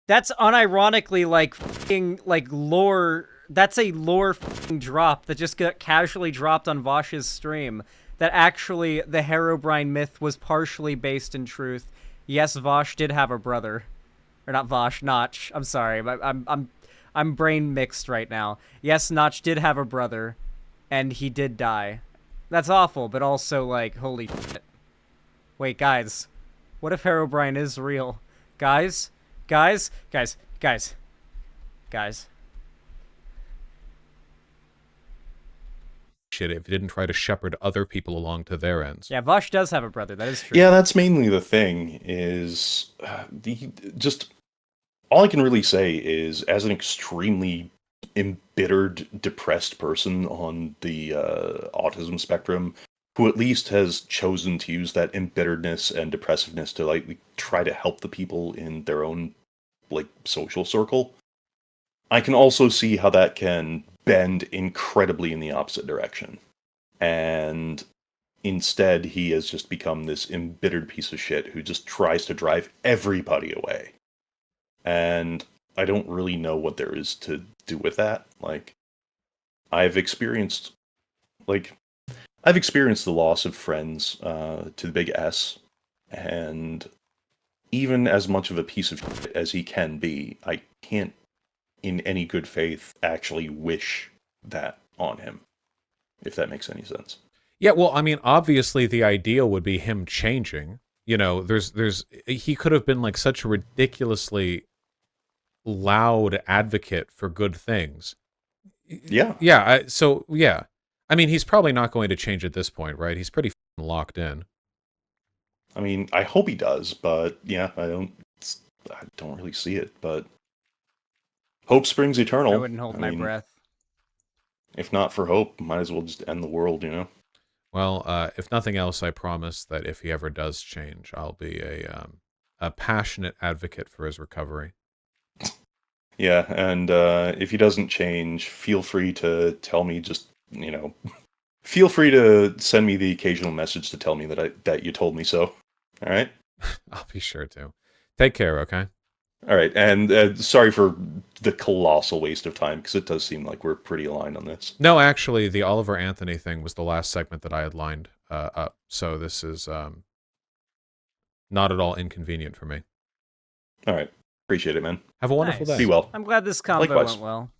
That's unironically like f***ing like lore. That's a lore f***ing drop that just got casually dropped on Vaush's stream. That actually the Herobrine myth was partially based in truth. Yes, Vaush did have a brother, or not Vaush, Notch. I'm sorry, I'm brain mixed right now. Yes, Notch did have a brother, and he did die. That's awful, but also like holy shit. Wait, guys, what if Herobrine is real? Guys.
Shit, if he didn't try to shepherd other people along to their ends.
Yeah, Vaush does have a brother. That is true.
Yeah, that's mainly the thing. Is just all I can really say is, as an extremely embittered, depressed person on the autism spectrum, who at least has chosen to use that embitteredness and depressiveness to like try to help the people in their own like social circle, I can also see how that can bend incredibly in the opposite direction. And instead, he has just become this embittered piece of shit who just tries to drive everybody away. And I don't really know what there is to do with that. Like, I've experienced the loss of friends to the big S, and even as much of a piece of shit as he can be, I can't, in any good faith, actually wish that on him, if that makes any sense.
Yeah, well, I mean, obviously the ideal would be him changing. He could have been like such a ridiculously loud advocate for good things.
Yeah.
Yeah, I mean, he's probably not going to change at this point, right? He's pretty locked in.
I mean, I hope he does, but yeah, I don't really see it, but hope springs eternal.
I wouldn't hold my breath.
If not for hope, might as well just end the world,
Well, if nothing else, I promise that if he ever does change, I'll be a passionate advocate for his recovery.
Yeah, and if he doesn't change, feel free to tell me. Just feel free to send me the occasional message to tell me that you told me so. All right.
I'll be sure to. Take care, okay?
All right, and sorry for the colossal waste of time, because it does seem like we're pretty aligned on this.
No, actually, the Oliver Anthony thing was the last segment that I had lined up, so this is not at all inconvenient for me.
All right, appreciate it, man.
Have a wonderful
Nice.
day.
Be well.
I'm glad this convo
Likewise.
went well.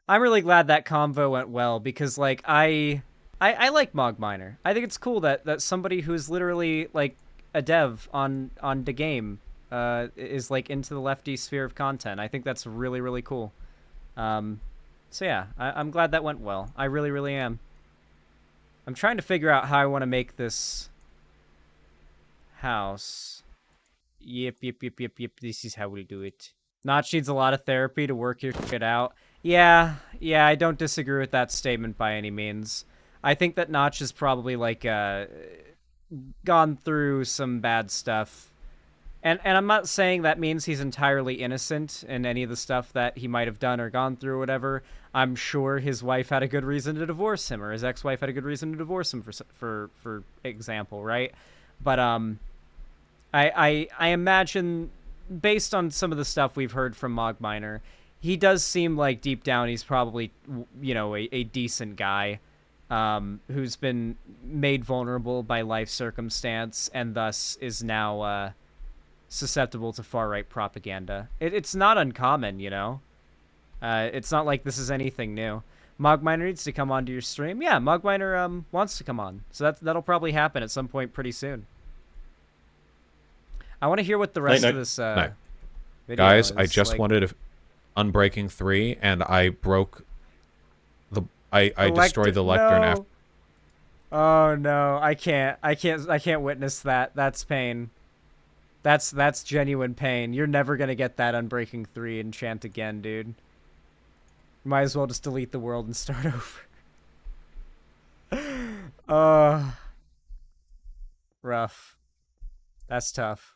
I'm really glad that convo went well because, like, I like Mogminer. I think it's cool that somebody who's literally like a dev on the game is like into the lefty sphere of content. I think that's really, really cool. So yeah, I'm glad that went well. I really, really am. I'm trying to figure out how I want to make this house. Yep. This is how we'll do it. Notch needs a lot of therapy to work your shit out. Yeah, I don't disagree with that statement by any means. I think that Notch has probably, like, gone through some bad stuff. And I'm not saying that means he's entirely innocent in any of the stuff that he might have done or gone through or whatever. I'm sure his wife had a good reason to divorce him, or his ex-wife had a good reason to divorce him, for example, right? But, I imagine, based on some of the stuff we've heard from Mogminer, he does seem like deep down he's probably, a decent guy who's been made vulnerable by life circumstance and thus is now susceptible to far-right propaganda. It's not uncommon, it's not like this is anything new. Mogminer needs to come onto your stream. Yeah, Mogminer wants to come on, so that'll probably happen at some point pretty soon. I want to hear what the rest of this video
Guys,
is.
I just wanted Unbreaking 3, and I broke the... I destroyed the lectern after...
Oh no, I can't witness that. That's pain. That's genuine pain. You're never gonna get that Unbreaking 3 enchant again, dude. Might as well just delete the world and start over. Rough. That's tough.